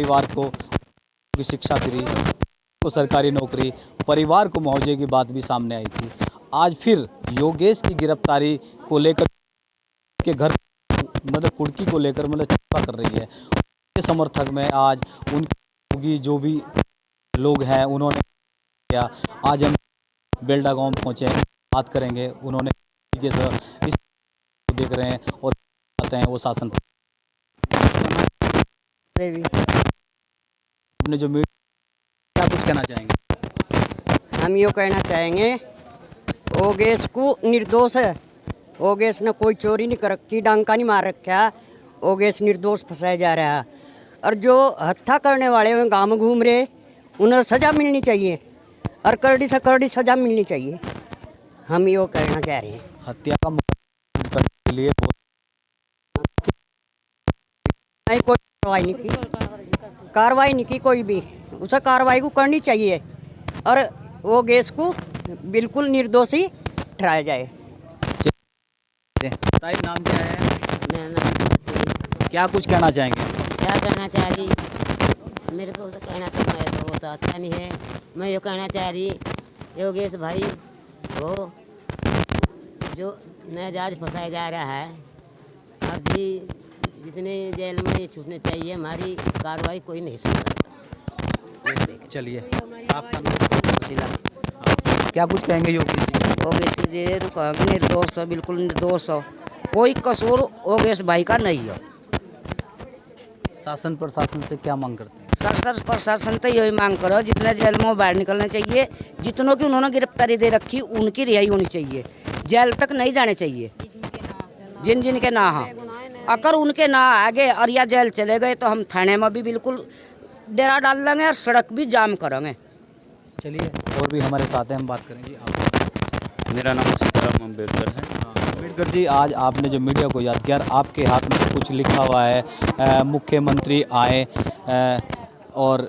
परिवार को की शिक्षा फ्री, को सरकारी नौकरी, परिवार को मुआवजे की बात भी सामने आई थी। आज फिर योगेश की गिरफ्तारी को लेकर के घर मतलब कुर्की को लेकर मतलब चिंता कर रही है। के समर्थक में आज उनकी जो भी लोग हैं उन्होंने किया। आज हम बेल्डा गांव पहुंचे, बात करेंगे। उन्होंने इस देख रहे हैं और आते हैं वो शासन अपने जो मीडिया, क्या कुछ कहना चाहेंगे? हम ये कहना चाहेंगे योगेश को निर्दोष है। योगेश ने कोई चोरी नहीं कर रखी, डांका नहीं मार रखा। योगेश निर्दोष फंसाया जा रहा है और जो हत्या करने वाले हैं गाँव में घूम रहे, उन्हें सज़ा मिलनी चाहिए और कड़ी से कड़ी सज़ा मिलनी चाहिए। हम ये कहना चाह रहे हैं। हत्या का मुकदमा करने के लिए कोई कार्रवाई नहीं की कोई भी, उसे कार्रवाई को करनी चाहिए और योगेश को बिल्कुल निर्दोषी ठहराया जाए। ताई, नाम क्या है? क्या कुछ कहना चाहेंगे? क्या कहना चाह रही, मेरे को तो कहना तो मैं तो अच्छा नहीं है। मैं ये कहना चाह रही योगेश भाई वो जो नाजायज फंसाया जा रहा है, अब भी जितने जेल में छूटने चाहिए, हमारी कार्रवाई कोई नहीं सुन सकता। चलिए, आपका नाम? क्या कुछ कहेंगे योगेश जी? योगेश जी निर्दोष हो, बिल्कुल निर्दोष हो, कोई कसूर योगेश भाई का नहीं हो। शासन प्रशासन से क्या मांग करते हैं? सर प्रशासन तो यही मांग करो, जितने जेल में वो बाहर निकलना चाहिए, जितनों की उन्होंने गिरफ्तारी दे रखी उनकी रिहाई होनी चाहिए, जेल तक नहीं जाने चाहिए। जिन जिन के ना हो, अगर उनके ना आगे और या जेल चले गए तो हम थाने में भी बिल्कुल डेरा डाल देंगे और सड़क भी जाम करेंगे। चलिए, और भी हमारे साथ हैं, हम बात करेंगे। आप? मेरा नाम सीताराम अम्बेडकर है। अम्बेडकर जी, आज आपने जो मीडिया को याद किया, आपके हाथ में कुछ लिखा हुआ है, मुख्यमंत्री आए और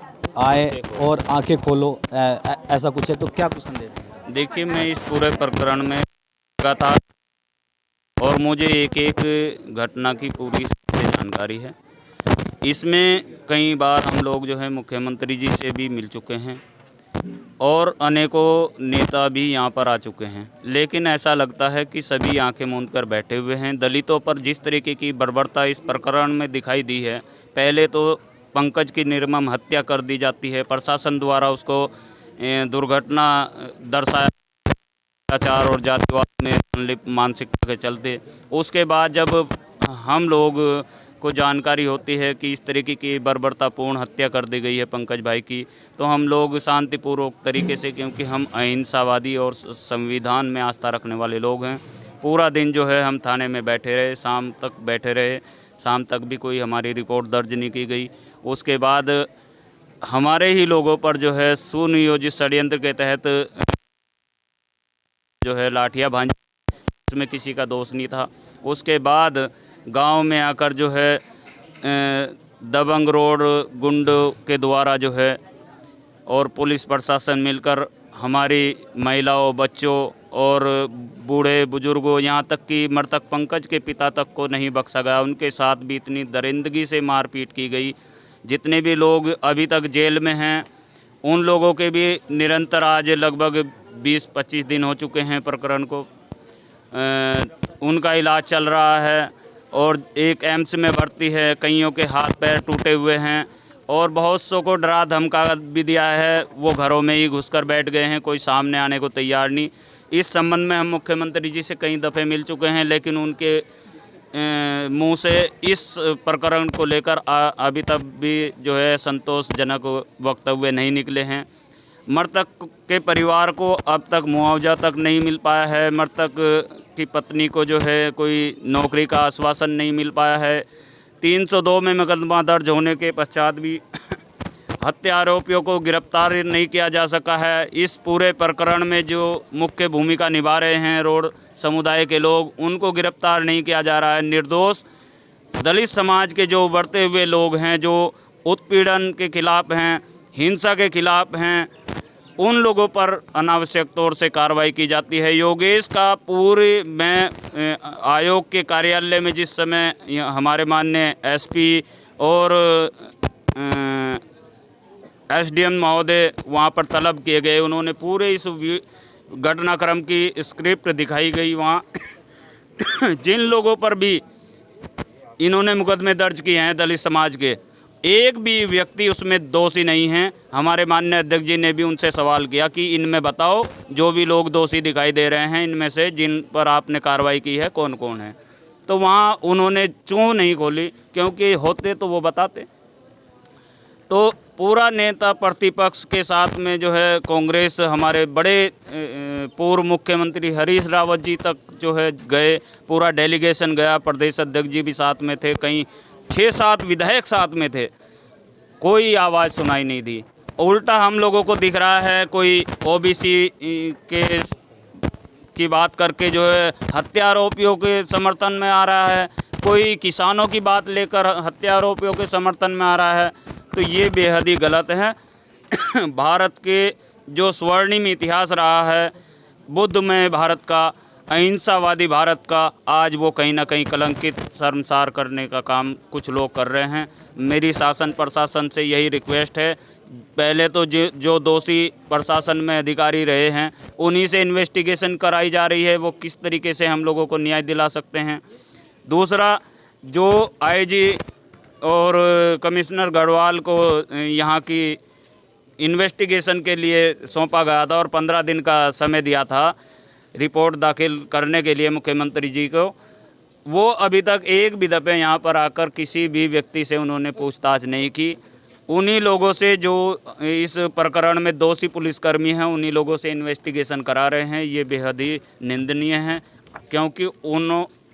आंखें खोलो, ऐसा कुछ है, तो क्या कुछ संदेश देंगे? देखिए, मैं इस पूरे प्रकरण में लगा था और मुझे एक एक घटना की पूरी से जानकारी है। इसमें कई बार हम लोग जो है मुख्यमंत्री जी से भी मिल चुके हैं और अनेकों नेता भी यहाँ पर आ चुके हैं, लेकिन ऐसा लगता है कि सभी आंखें मूंद कर बैठे हुए हैं। दलितों पर जिस तरीके की बर्बरता इस प्रकरण में दिखाई दी है, पहले तो पंकज की निर्मम हत्या कर दी जाती है, प्रशासन द्वारा उसको दुर्घटना दर्शाया, अत्याचार और जातिवाद में संलिप्त मानसिकता के चलते। उसके बाद जब हम लोग को जानकारी होती है कि इस तरीके की बर्बरतापूर्ण हत्या कर दी गई है पंकज भाई की, तो हम लोग शांतिपूर्वक तरीके से, क्योंकि हम अहिंसावादी और संविधान में आस्था रखने वाले लोग हैं, पूरा दिन जो है हम थाने में बैठे रहे, शाम तक बैठे रहे। शाम तक भी कोई हमारी रिपोर्ट दर्ज नहीं की गई। उसके बाद हमारे ही लोगों पर जो है सुनियोजित षड्यंत्र के तहत जो है लाठियाँ भांजी, इसमें किसी का दोष नहीं था। उसके बाद गांव में आकर जो है दबंग रोड गुंड के द्वारा जो है और पुलिस प्रशासन मिलकर हमारी महिलाओं, बच्चों और बूढ़े बुजुर्गों, यहाँ तक कि मृतक पंकज के पिता तक को नहीं बख्शा गया। उनके साथ भी इतनी दरिंदगी से मारपीट की गई। जितने भी लोग अभी तक जेल में हैं उन लोगों के भी निरंतर आज लगभग 20-25 दिन हो चुके हैं प्रकरण को, उनका इलाज चल रहा है और एक एम्स में भर्ती है। कईयों के हाथ पैर टूटे हुए हैं और बहुत सौ को डरा धमका भी दिया है, वो घरों में ही घुसकर बैठ गए हैं, कोई सामने आने को तैयार नहीं। इस संबंध में हम मुख्यमंत्री जी से कई दफ़े मिल चुके हैं, लेकिन उनके मुंह से इस प्रकरण को लेकर अभी तक भी जो है संतोषजनक वक्तव्य नहीं निकले हैं। मृतक के परिवार को अब तक मुआवजा तक नहीं मिल पाया है। मृतक की पत्नी को जो है कोई नौकरी का आश्वासन नहीं मिल पाया है। 302 में मुकदमा दर्ज होने के पश्चात भी हत्या आरोपियों को गिरफ्तार नहीं किया जा सका है। इस पूरे प्रकरण में जो मुख्य भूमिका निभा रहे हैं रोड समुदाय के लोग, उनको गिरफ्तार नहीं किया जा रहा है। निर्दोष दलित समाज के जो उभरते हुए लोग हैं, जो उत्पीड़न के खिलाफ हैं, हिंसा के खिलाफ हैं, उन लोगों पर अनावश्यक तौर से कार्रवाई की जाती है। योगेश का पूरे मैं आयोग के कार्यालय में जिस समय हमारे माननीय एसपी और एसडीएम महोदय वहाँ पर तलब किए गए, उन्होंने पूरे इस घटनाक्रम की स्क्रिप्ट दिखाई गई वहाँ। जिन लोगों पर भी इन्होंने मुकदमे दर्ज किए हैं दलित समाज के, एक भी व्यक्ति उसमें दोषी नहीं है। हमारे माननीय अध्यक्ष जी ने भी उनसे सवाल किया कि इनमें बताओ जो भी लोग दोषी दिखाई दे रहे हैं, इनमें से जिन पर आपने कार्रवाई की है कौन कौन है। तो वहाँ उन्होंने चूँ नहीं खोली, क्योंकि होते तो वो बताते। तो पूरा नेता प्रतिपक्ष के साथ में जो है कांग्रेस, हमारे बड़े पूर्व मुख्यमंत्री हरीश रावत जी तक जो है गए, पूरा डेलीगेशन गया, प्रदेश अध्यक्ष जी भी साथ में थे, कहीं 6-7 विधायक साथ में थे, कोई आवाज़ सुनाई नहीं दी। उल्टा हम लोगों को दिख रहा है कोई ओबीसी की बात करके जो है हत्या आरोपियों के समर्थन में आ रहा है, कोई किसानों की बात लेकर हत्या आरोपियों के समर्थन में आ रहा है। तो ये बेहद ही गलत है। भारत के जो स्वर्णिम इतिहास रहा है बुद्धमय भारत का, अहिंसावादी भारत का, आज वो कहीं ना कहीं कलंकित, शर्मसार करने का काम कुछ लोग कर रहे हैं। मेरी शासन प्रशासन से यही रिक्वेस्ट है, पहले तो जो दोषी प्रशासन में अधिकारी रहे हैं उन्हीं से इन्वेस्टिगेशन कराई जा रही है, वो किस तरीके से हम लोगों को न्याय दिला सकते हैं। दूसरा, जो आईजी और कमिश्नर गढ़वाल को यहाँ की इन्वेस्टिगेशन के लिए सौंपा गया था और 15 दिन का समय दिया था रिपोर्ट दाखिल करने के लिए मुख्यमंत्री जी को, वो अभी तक एक भी दफ़े यहाँ पर आकर किसी भी व्यक्ति से उन्होंने पूछताछ नहीं की। उन्हीं लोगों से जो इस प्रकरण में दोषी पुलिसकर्मी हैं, उन्हीं लोगों से इन्वेस्टिगेशन करा रहे हैं। ये बेहद ही निंदनीय है, क्योंकि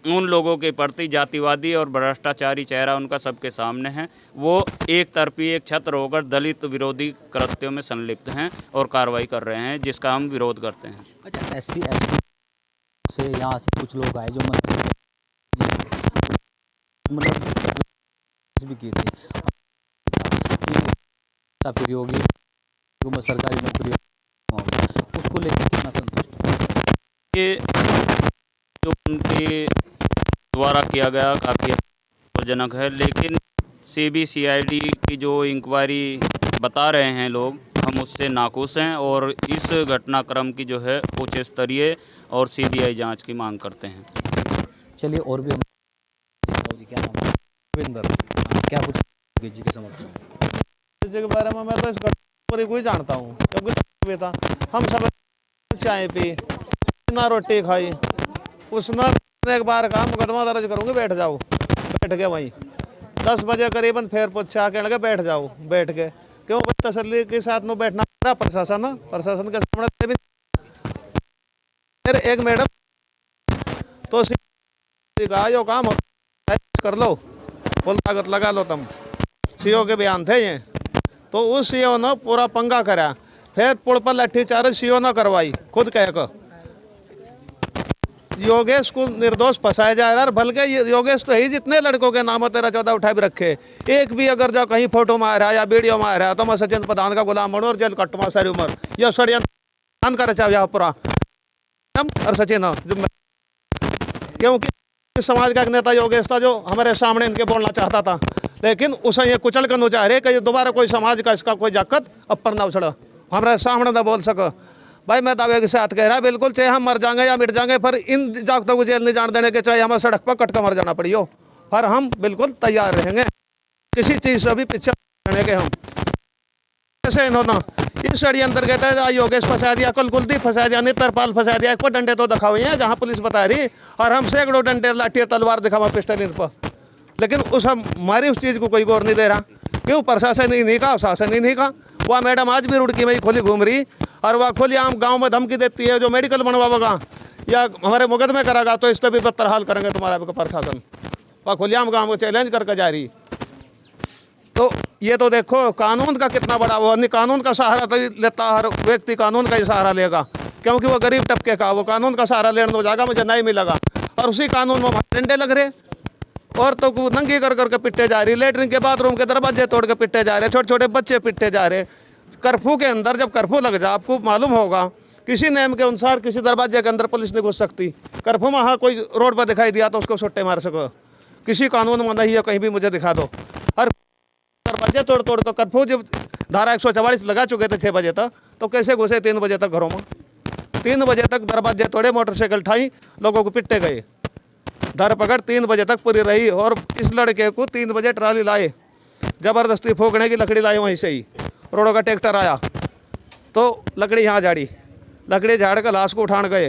उन लोगों के प्रति जातिवादी और भ्रष्टाचारी चेहरा उनका सबके सामने है। वो एक तरफी, एक छत्र होकर दलित विरोधी कृत्यों में संलिप्त हैं और कार्रवाई कर रहे हैं, जिसका हम विरोध करते हैं। अच्छा, SC से यहाँ से कुछ लोग आए जो मंत्री मतलब भी की थी, फिर योगी सरकारी नौकरी, उसको लेकर कितना संतुष्ट? ये जो उनके द्वारा किया गया काफ़ी आपत्तिजनक है, लेकिन CBCID की जो इंक्वायरी बता रहे हैं लोग, हम उससे नाखुश हैं और इस घटनाक्रम की जो है उच्च स्तरीय और CBI जांच की मांग करते हैं। चलिए, और भी जी, क्या नाम है? रविंदर। क्या कुछ जी के समर्थन के बारे में मैं तो इस घटना को ही जानता हूँ, क्योंकि था हम सब चाय पी ना रोटी खाई, उसने एक बार कहा मुकदमा दर्ज करूँगी, बैठ जाओ। बैठ गए वहीं 10 बजे करीबन, फिर पूछा कहने लगे बैठ जाओ। बैठ गए, क्यों भाई तसल्ली के साथ में बैठना पड़ा, प्रशासन के सामने भी। फिर एक मैडम तो कहा जो काम कर लो, बोल लागत लगा लो तुम। CO के बयान थे ये, तो उस CO ने पूरा पंगा करा, फिर पुल पर लाठीचार्ज CO ने करवाई, खुद कह कर योगेश को निर्दोष फंसाया जा रहा है। बल्कि योगेश तो ही जितने लड़कों के नाम 13-14 उठा भी रखे, एक भी अगर जो कहीं फोटो में आ रहा है या वीडियो में आ रहा है तो मैं सचिन प्रधान का गुलाम बनूं और जेल कटवा सारी उम्र। यह षड्यंत्र कर रचा पूरा और सचिन, क्योंकि समाज का एक नेता योगेश था जो हमारे सामने इनके बोलना चाहता था, लेकिन उसे ये कुचल कर चाह रहे कि दोबारा कोई समाज का इसका कोई जाकत अपर ना उछड़ा, हमारे सामने ना बोल सको। भाई मैं दावे के साथ कह रहा बिल्कुल, चाहे हम मर जाएंगे या मिट जाएंगे, पर इन जागतों को जेल नहीं जाने देने के, चाहे हमें सड़क पर कट कर मर जाना पड़ी हो, पर हम बिल्कुल तैयार रहेंगे किसी चीज़ से भी पीछे रहने के। हम ऐसे इन्होंने इस षड्यंत्र कहते हैं योगेश फंसा दिया, कुलदीप फंसा दिया, नितरपाल फंसा दिया। एक पर डंडे तो दिखा हुए हैं जहाँ पुलिस बता रही, और हम सैकड़ों डंडे, लाठी, तलवार दिखावा, पिस्टल इन पर, लेकिन उस हमारी उस चीज़ को कोई गौर नहीं दे रहा। क्यों? प्रशासन ही नहीं का, शासन ही नहीं का। वह मैडम आज भी रुड़की में खोली घूम रही, और वह खोली आम गांव में धमकी देती है जो मेडिकल बनवाएगा या हमारे मुकदमे कराएगा तो इससे भी बदतर हाल करेंगे तुम्हारा प्रशासन। वह खुलेआम गांव को चैलेंज करके जा रही। तो ये तो देखो कानून का कितना बड़ा वो, नहीं कानून का सहारा तो लेता, हर व्यक्ति कानून का ही सहारा लेगा, क्योंकि वो गरीब तबके का, वो कानून का सहारा लेने दो जाएगा, मुझे नहीं मिलेगा। और उसी कानून में डंडे लग रहे, और तो नंगी कर करके पिटे जा रही, लेटरिन के बाथरूम के दरवाजे तोड़ के पिटे जा रहे, छोटे छोटे बच्चे पिटे जा रहे। कर्फ्यू के अंदर जब कर्फ्यू लग जाए, आपको मालूम होगा किसी नियम के अनुसार किसी दरवाजे के अंदर पुलिस नहीं घुस सकती। कर्फ्यू में हाँ कोई रोड पर दिखाई दिया तो उसको सुट्टे मार सको, किसी कानून में नहीं है, कहीं भी मुझे दिखा दो। हर दरवाजे दरवाजे तोड़ तोड़ कर कर्फ्यू जब धारा 144 लगा चुके थे 6 बजे तक, तो कैसे घुसे 3 बजे तक घरों में? 3 बजे तक दरवाजे तोड़े, मोटरसाइकिल ठाई, लोगों को पिटते गए। धरपकड़ 3 बजे तक पूरी रही और इस लड़के को 3 बजे ट्राली लाए, ज़बरदस्ती फोकने की लकड़ी लाए, वहीं से ही रोडों का ट्रैक्टर आया तो लकड़ी यहाँ झाड़ी, लकड़ी झाड़ कर लाश को उठान गए।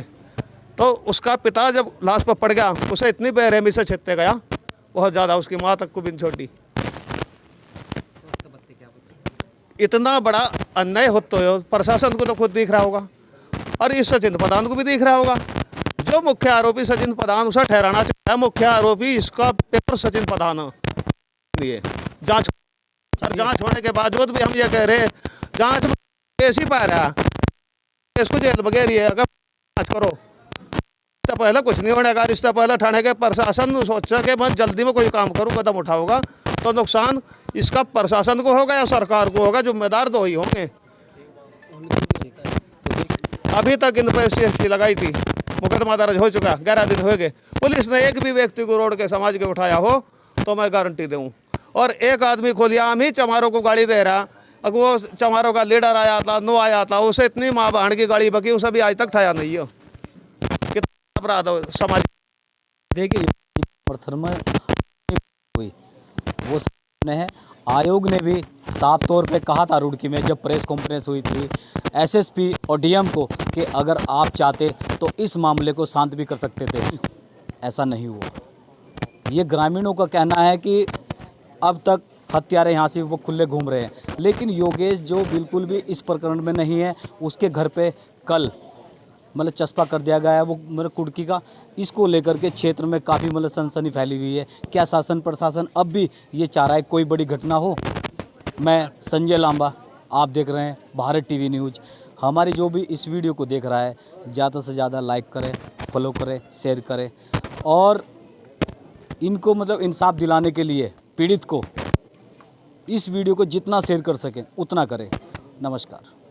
तो उसका पिता जब लाश पर पड़ गया, उसे इतनी बेरहमी से छेदते गया, बहुत ज़्यादा, उसकी माँ तक को भी छोड़ी। इतना बड़ा अन्याय होता है, प्रशासन को तो खुद दिख रहा होगा और इस सचिन प्रधान को भी दिख रहा होगा। जो मुख्य आरोपी सचिन प्रधान, उसे ठहराना चाहिए मुख्य आरोपी, इसका पेपर सचिन प्रधान है। जांच होने के बावजूद भी हम ये कह रहे, जांच में ऐसी पा रहा है, इसको जेल वगैरह है, अगर जांच करो। इससे पहले कुछ नहीं होने का, इससे पहले थाने के प्रशासन सोचा कि मैं जल्दी में कोई काम करूँ, कदम उठाऊंगा तो नुकसान इसका प्रशासन को होगा या सरकार को होगा, जिम्मेदार दो ही होंगे। अभी तक इन पर SC लगाई थी, मुकदमा दर्ज हो चुका, 11 दिन हो गए, पुलिस ने एक भी व्यक्ति को रोड के समाज के उठाया हो तो मैं गारंटी दूँ। और एक आदमी खुलेआम ही चमारों को गाड़ी दे रहा, अगर वो चमारों का लीडर आया था, नो आया था, उसे इतनी माँ बहन की गाड़ी बकी, उसे भी आज तक ठाया नहीं है। कितना अपराध हो समाज। देखिए समर्थन में हुई वो सामने है। आयोग ने भी साफ तौर पे कहा था रुड़की में जब प्रेस कॉन्फ्रेंस हुई थी SSP और DM को कि अगर आप चाहते तो इस मामले को शांत भी कर सकते थे, ऐसा नहीं हुआ। ये ग्रामीणों का कहना है कि अब तक हत्यारे यहाँ से वो खुले घूम रहे हैं, लेकिन योगेश जो बिल्कुल भी इस प्रकरण में नहीं है, उसके घर पे कल मतलब चस्पा कर दिया गया है वो मतलब कुर्की का। इसको लेकर के क्षेत्र में काफ़ी मतलब सनसनी फैली हुई है। क्या शासन प्रशासन अब भी ये चाह रहा है कोई बड़ी घटना हो? मैं संजय लांबा, आप देख रहे हैं भारत TV न्यूज़। हमारी जो भी इस वीडियो को देख रहा है, ज़्यादा से ज़्यादा लाइक करें, फॉलो करें, शेयर करें और इनको मतलब इंसाफ दिलाने के लिए पीड़ित को इस वीडियो को जितना शेयर कर सकें उतना करें। नमस्कार।